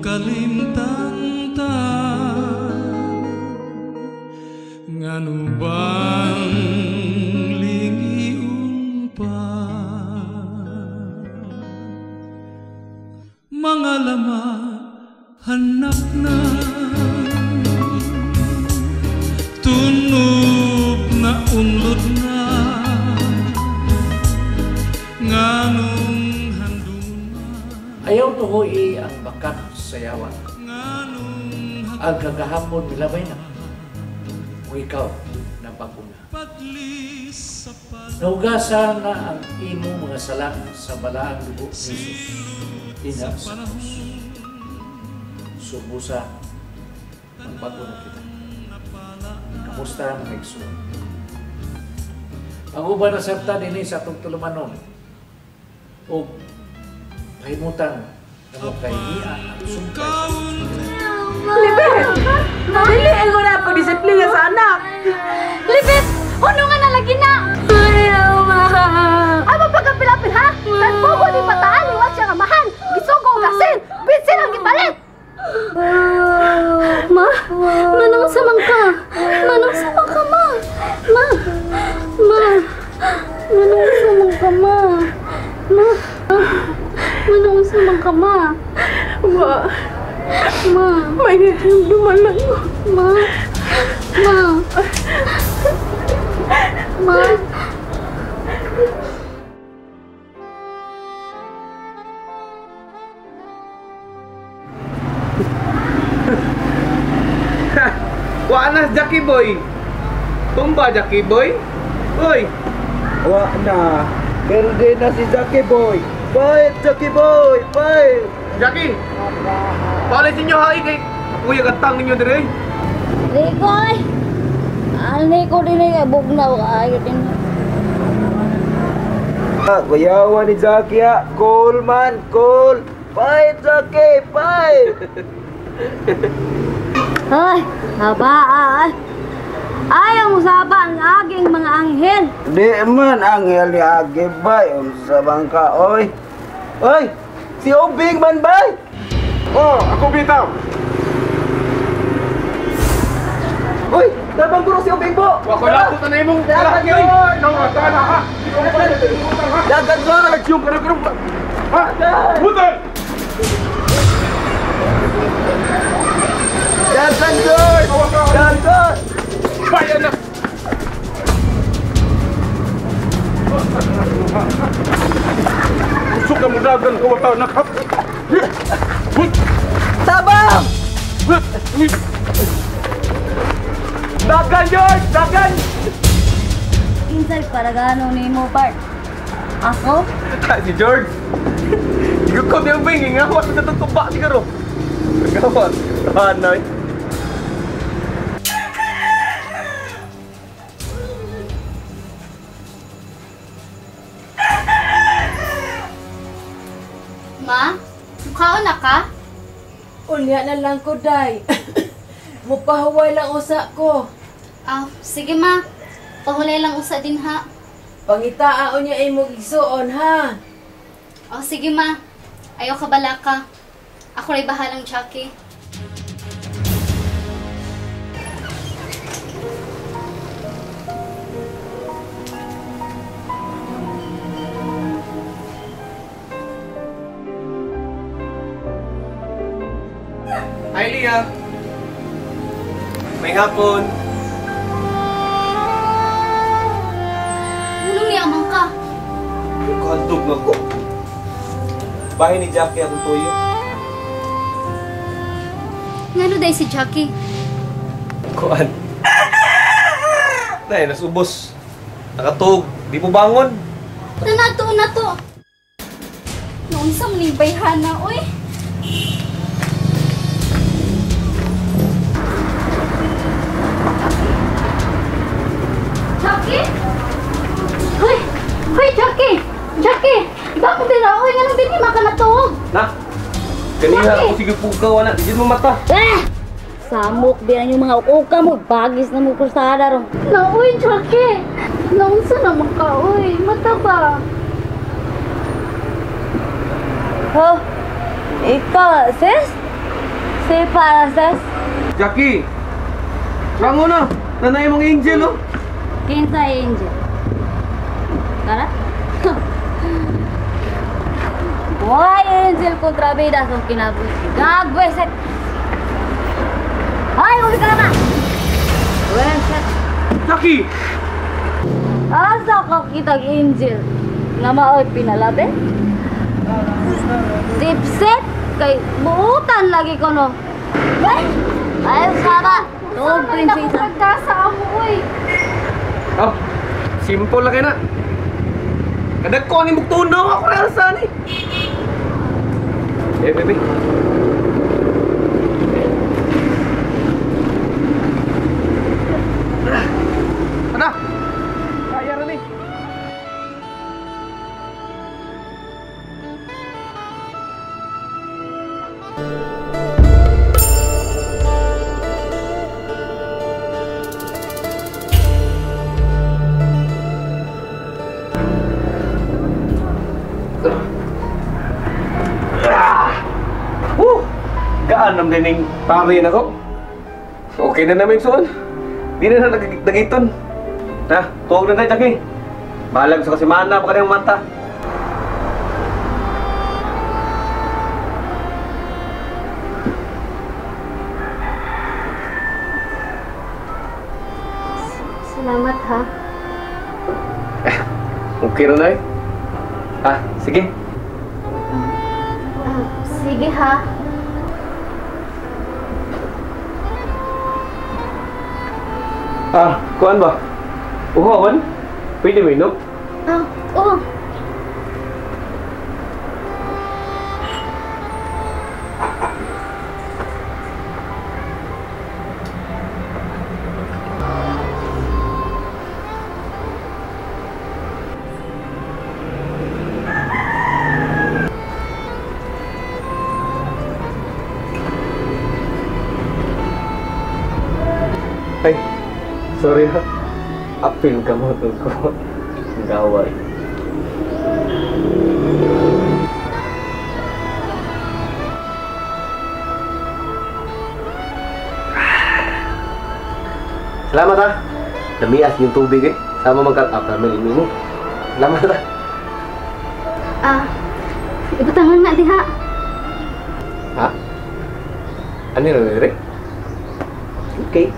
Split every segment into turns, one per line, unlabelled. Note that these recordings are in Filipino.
Kalimtan ta nganu bang lingiun pa mga lama hanap na tunog na unlod na nganong
ayaw tuhoy ang bakat sa yawa. Ang kagahapon milabay na. Kung ikaw na bakuna. Naugasan na ang imo mga sala sa balaang dugo ni Jesus. Ina sa krus. Subusa ang bakuna kita. Kamusta ang nagsuon? Ang uban na sabta din sa atong tulumanon. O pahimutan na mo kay iya ang sungkay.
Libet! Diliin mo na pag-disiplina sa anak!
Libet! Huno nga na lagi na! Ayaw, ma!
Ay, mapagkapilapil ha? Nagpugo ni pataan, iwas siya amahan! Gisugo o gasin! Bitsin ang gipalit!
Ma! Manong samang ka! Manong samang ka, ma! Ma! Ma! Manong samang ka, ma! Ma! Manong samang ka, ma!
Ma!
Ma!
May naramdaman lang mo!
Ma! Ma! Ma!
Wala na Jackie Boy. Tumba Jackie Boy. Hoy.
Wala na. Pero din na si Jackie Boy. Bye, Jackie Boy. Bye.
Jackie. Paalisin nyo hai kay kuya gantang ninyo dire.
Likoy! Ani ko din ay bugnaw kayo din.
Kuyawa ni Jackie ha. Cool man, cool. Bye, Jackie. Bye.
Hoy, haba. Ayaw mo saba ang aging mga anghel.
Di man anghel ni Agi bay. Unsa bang ka, oy. Oy, si Obing man bay.
Oh, ako bitaw.
Oy, tabang guro si Obing po.
Wa ko lakot na imong lalaki oy. Nang tama ha.
Dagan ko.
Yung karag-karag. Ha? Butan.
Dagan doy. Dagan.
Bayan na. Usok na mo dagan ko wata nakap.
Tabang! Dagan, George! Dagan!
Kinsay paragano ni mo, Bart? Ako?
Si George. Hindi ko di ang binging. Ngawat na tutuba siguro. Ngawat. Hanay.
Ma? Mukhaon na ka?
Unya na lang ko, day. Mupahuway lang usa ko.
Sige ma. Pahulay lang usa din ha.
Pangitaan unya ay mo gisuon, ha?
Sige ma. Ayaw ka bala ka. Ako rin bahalang Jackie.
Hi, Lia. May hapon.
Ulong yaman ka.
Kahaldog na ko. Bahay ni Jackie akong tuyo.
Ngano day si Jackie?
Kuan. Nay, nasubos. Nakatug. Di mo bangon.
Na to. Noong sa muling bayhana, oy. Jackie? Hoy, Jackie! Jackie! Bakit din ako? Nga lang din ni makanatog.
Na? Kanina ako sige pukaw na. Di mo mata.
Samok din yung mga ukuka mo. Bagis na mo kusada ron. Nauy, Jackie! Naunsa naman ka, uy. Mata ba?
Ha?
Ikaw, sis? Si para, sis?
Jackie! Bango na! Nanay mong angel, oh!
Kinsa Angel? Tara? Why Angel kontrabida sa kinabus? Gagweset! Ay, uli ka na! Weset!
Jackie!
Asa ka kitag Angel? Nga mao'y pinalabi? Sipset! Kay buutan lagi ko no! Ay, sama! Tuog prinsesa!
Pagkasa mo, uy!
Oh, simple lang kayo na. Kadag ko ni mugtunaw ako rin saan eh. Eh, baby. Ano? Kaya rin eh. Gaan ang dining pari na ko. Okay na namin suon. Di na nagiton. Ha, tuwag na tayo, Jackie. Balag sa kasimana pa kanyang mata.
Salamat ha.
Okay na na eh. Ah, sige.
Sige ha.
Ah, kuan ba? Uhawan? Pwede mo inom?
Oo.
Ay, sorry ha. Apil ka mo ito ko. Ang gawal. Salamat ha. Namias yung tubig eh. Sama magkakapal mo. Salamat ha.
Ibutangan na diha.
Ha? Ano yung nangyari? Okay.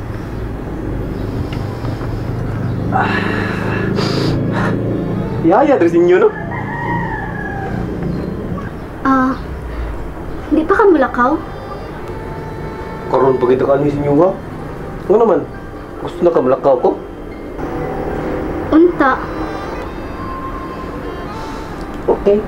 Yaya, dari sinyo, no?
Di pa ka mulakaw?
Karoon pa kita ka ni sinyo, ha? Ano naman? Gusto na ka malakaw ko?
Unta.
Okay.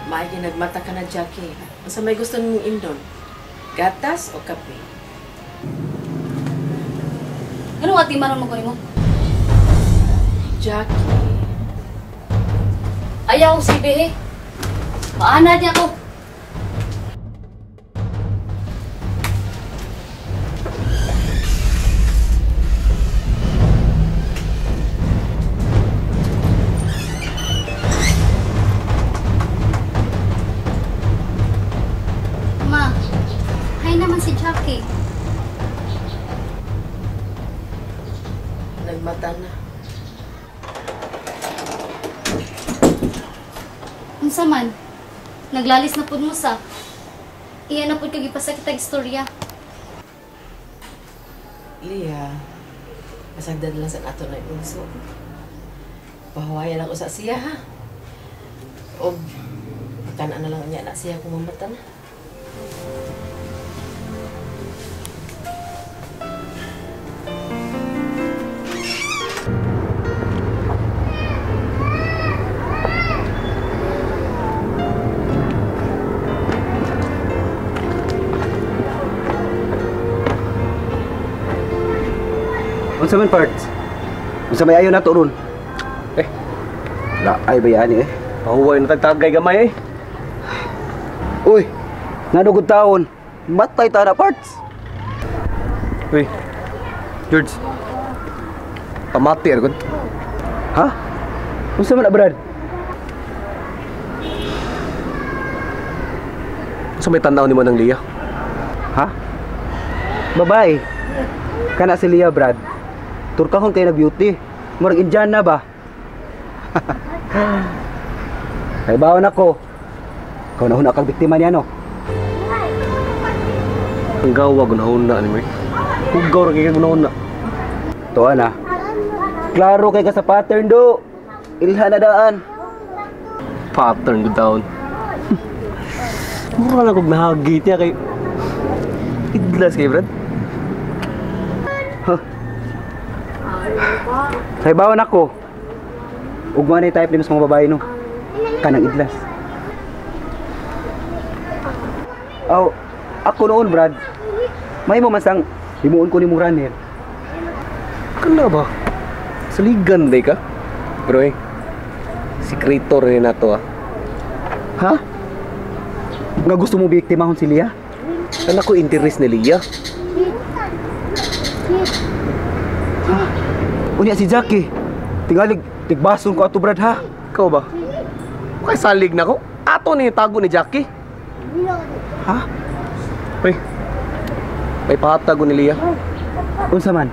Maigi nagmata ka na, Jackie. Asa may gusto mong indon? Gatas o kape?
Ano ati maron mo ko nimo?
Jackie.
Ayaw si Behe. Maana niya ko. Ma, hay naman si Jackie.
Nagmata na.
Unsa man? Naglalis na pud mo sa. Iya na pud kag ipasa kitag istorya.
Lia, masagdan lang sa ato na inuso. Pahawayan ako sa siya, ha? O, kanan na lang niya na siya kung mamata na.
Unsa man parts? Unsa may ayo na to ron?
Eh,
Ay bayani eh.
pahuway na tagtagay gamay eh.
Uy, nanugod taon. Matay ta na parts.
Uy, George. Pamati agad.
Ha? Unsa man na Brad?
Sa may tanaw ni mo ng Lia.
Ha? Babae. Kana si Lia Brad. Turkahon kay na beauty. Murag Indiana ba? Kay bawon ako. Kau na kang biktima niya no.
Ang gawag na ni Mike. Hugaw ra kay na.
Tuwa na. Klaro kay ka sa pattern do. Ilha na daan.
Pattern go down. Mura lang kog nahagit niya kay idlas kay Brad.
Kay bawon ako. Ug manay type ni mas mga babae no. Kanang idlas. Aw, ako noon Brad. May mo masang himuon ko ni mong runner.
Kana ba? Saligan day ka? Bro eh. Sekretor rin na to ah.
Ha? Nga gusto mo biktimahon si Lia?
Kan ako interest ni Lia.
Unya si Jackie. Tingalig tigbason ko ato Brad ha.
Ikaw ba? Kay salig na ko. Ato ni tago ni Jackie.
Ha?
Uy. May pahatago ni Lia.
Unsa man?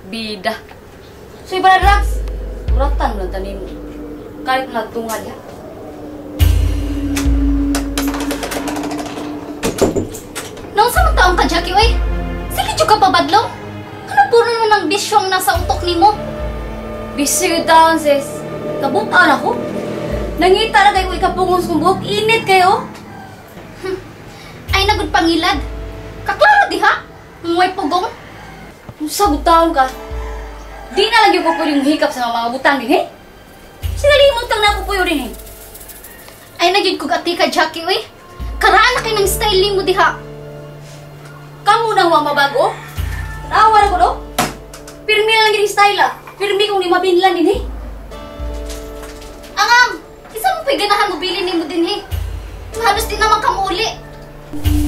Bida. So iba na drugs. Kuratan lang tanin. Kahit nagtungal ya. Nang sa taong ka, Jackie, oy? Sige, ka pabadlong? Ano puro na ng bisyong nasa utok ni mo? Bisyo taon, sis. Kabutaan ako. Nangita na kayo ikapungos kong buhok. Init kayo. Ay, nagod pangilad. Kaklaro di ha? Umuwi pugong. Sa butaon ka. Di na lang yung pupuyong hikap sa mga butang din, eh? Sinalimot lang na pupuyo rin, eh. Ay, nagyod ko gati ka, Jackie, oy. Karaan na kayo ng styling mo, di ha? Kamu nang wa mabago? Nawa na ko, no? Pirmi na lang yung style, ah. Pirmi kong di mabinlan din, eh. Angam, isa mo piganahan mo bilin ni mo din, eh. Halos din naman kamuli.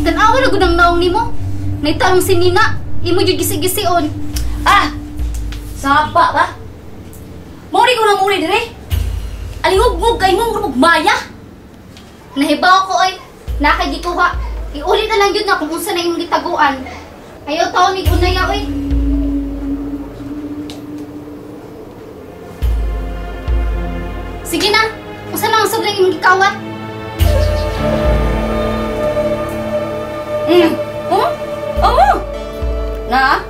Tanawa na gunang naong ni mo. Naitarong si Nina. Imo jud gisi-gision. Ah! Sapa ba? Mori ko na muli dire. Alingog-ngog kay mong rumog maya. Nahibaw ko ay nakagikuha. Iulit na lang yun na kung unsa na imong gitaguan. Ayaw taon ni unaya oy. Sige na. Unsa na ang sobrang imong gikawat? Oh. Na?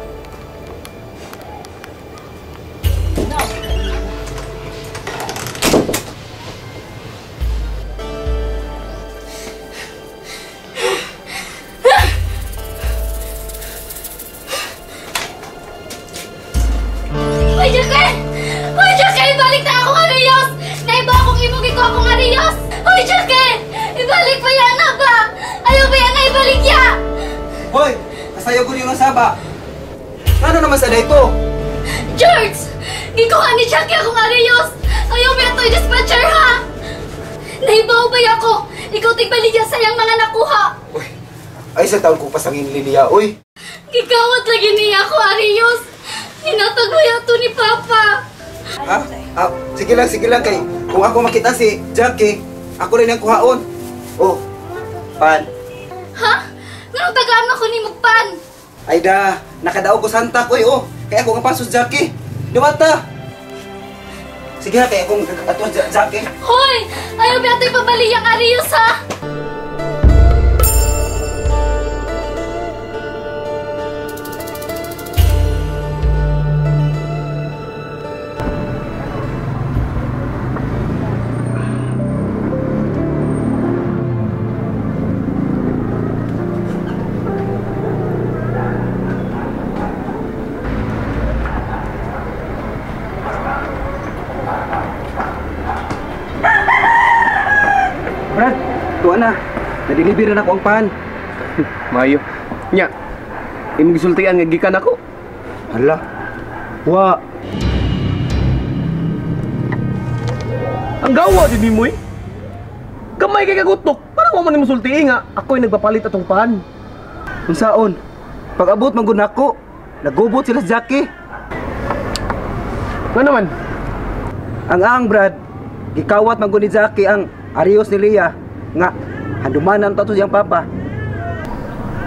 Hoy, Jake! Ibalik na akong Arios! Naiba akong imugin ko akong Arios! Hoy, Jake! Ibalik pa yan na ba? Ayaw ba yan na ibalik ya?
Hoy! Kasayo ko yung saba. Ano naman sa dito?
George! Gikuha ni Jake akong Arios! Ayaw ba ito dispatcher ha? Naibaw ba ako? Ikaw tigbaligya sa iyang mga nakuha!
Uy! Ay, sa taon ko pasangin Lilia, uy!
Gikawat lagi niya ako, Arios! Hinatagwaya to ni Papa!
Ha? Sige lang kay. Kung ako makita si Jackie, ako rin ang kuhaon. Oh, pan.
Ha? Nang tagaan ako ni Mugpan?
Ay da, nakadaog ko santa ko oh. Kaya ako nga pasos Jackie. Duwata. Sige ha, kaya akong ato Jackie.
Hoy! Ayaw ba ito'y pabaliyang Arios ha?
Brad, tuwa na. Nadeliver na ako ang pan.
Mayo. Nya. Imong gisultian nga gikan ako.
Hala. Wa.
Ang gawa di mo eh. Kamay kay kagutok. Para mo man imong sulti nga ako'y nagpapalit atong pan.
Unsaon? Pag abot man gud nako, nagubot sila sa Jackie.
Nga naman.
Ang Brad, gikawat man gud ni Jackie ang Arios ni Lia nga handumanan to siyang papa.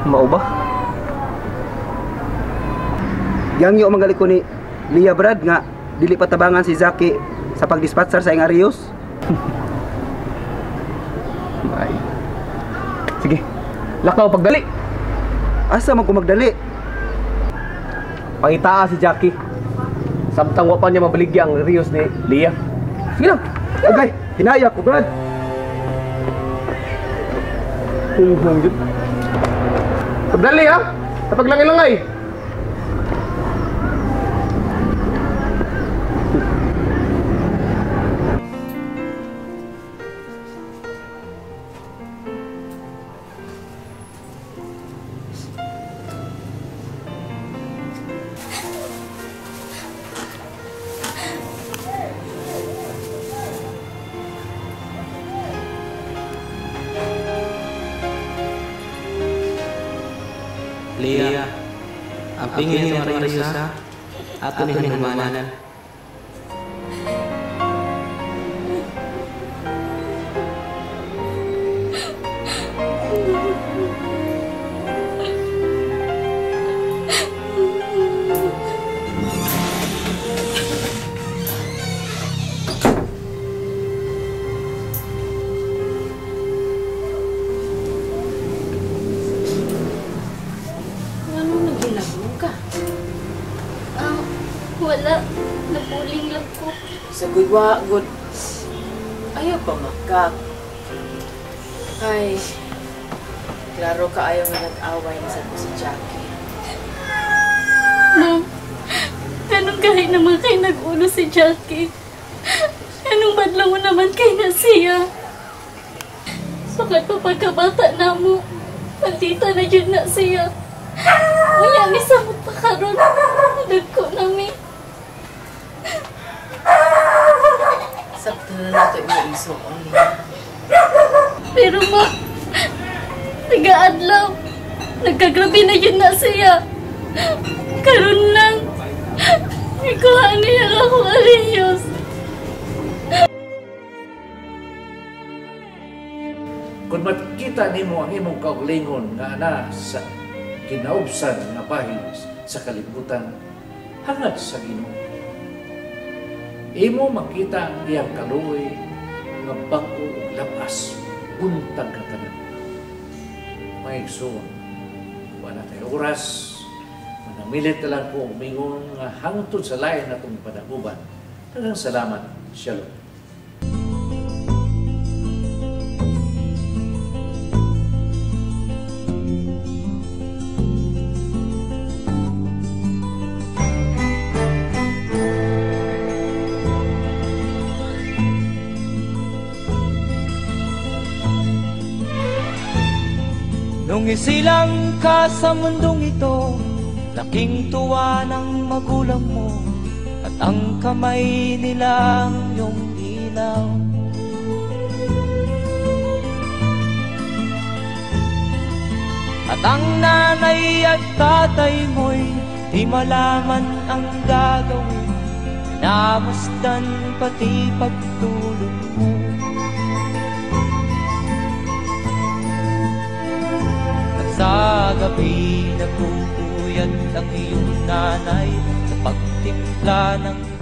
Mao ba?
Yang yo manggali ko ni Lia Brad nga dili patabangan si Jackie sa pagdispatcher sa iyang Arios.
Ay. Sige. Lakaw pagdali.
Asa man ko magdali?
Pangitaa si Jackie. Samtang wa pa niya mabaligya ang Rios ni Lia. Sige lang.
Okay, hinaya ko Brad.
Hung-hung yun. Pagdali ha. Sa paglangay-langay.
Lia, ang pingin ni Marisa, ato ni Hanumanan.
Wala. Napuling lang ko.
Sa gudwa, good. Ayaw pa makak. Ay, klaro ka ayaw nga nag-away na sa si Jackie.
Ma'am, ganun kahit naman kayo nag-ulo si Jackie. Anong badlang mo naman kay na siya? Sakat pa pagkabata na mo. Pantita na yun na siya. Unya, misamot pa karon. Nagko namin.
Sakto na nato yung iso.
Pero ma, nag-aadlaw. Nagkagrabe na yun na siya. Karon lang. Ikuha niya ako Arios.
Kung makita nimo ang imong kaugalingon nga ana sa kinaubsan nga bahin sa kalibutan hangad sa Ginoo. Imo makita ang iyang kaluoy nga bag-o ug labas buntag ka tanan. Maigsoon, wala tayo oras. Manamilit na lang po umingon nga hangtod sa lain natong panaguban. Daghang salamat. Shalom.
Nung isilang ka sa mundong ito, laking tuwa ng magulang mo, at ang kamay nilang iyong ilaw. At ang nanay at tatay mo'y di malaman ang gagawin, namasdan pati pagtulog mo. Sa gabi nagpupuyat ang iyong nanay sa pagtimpla ng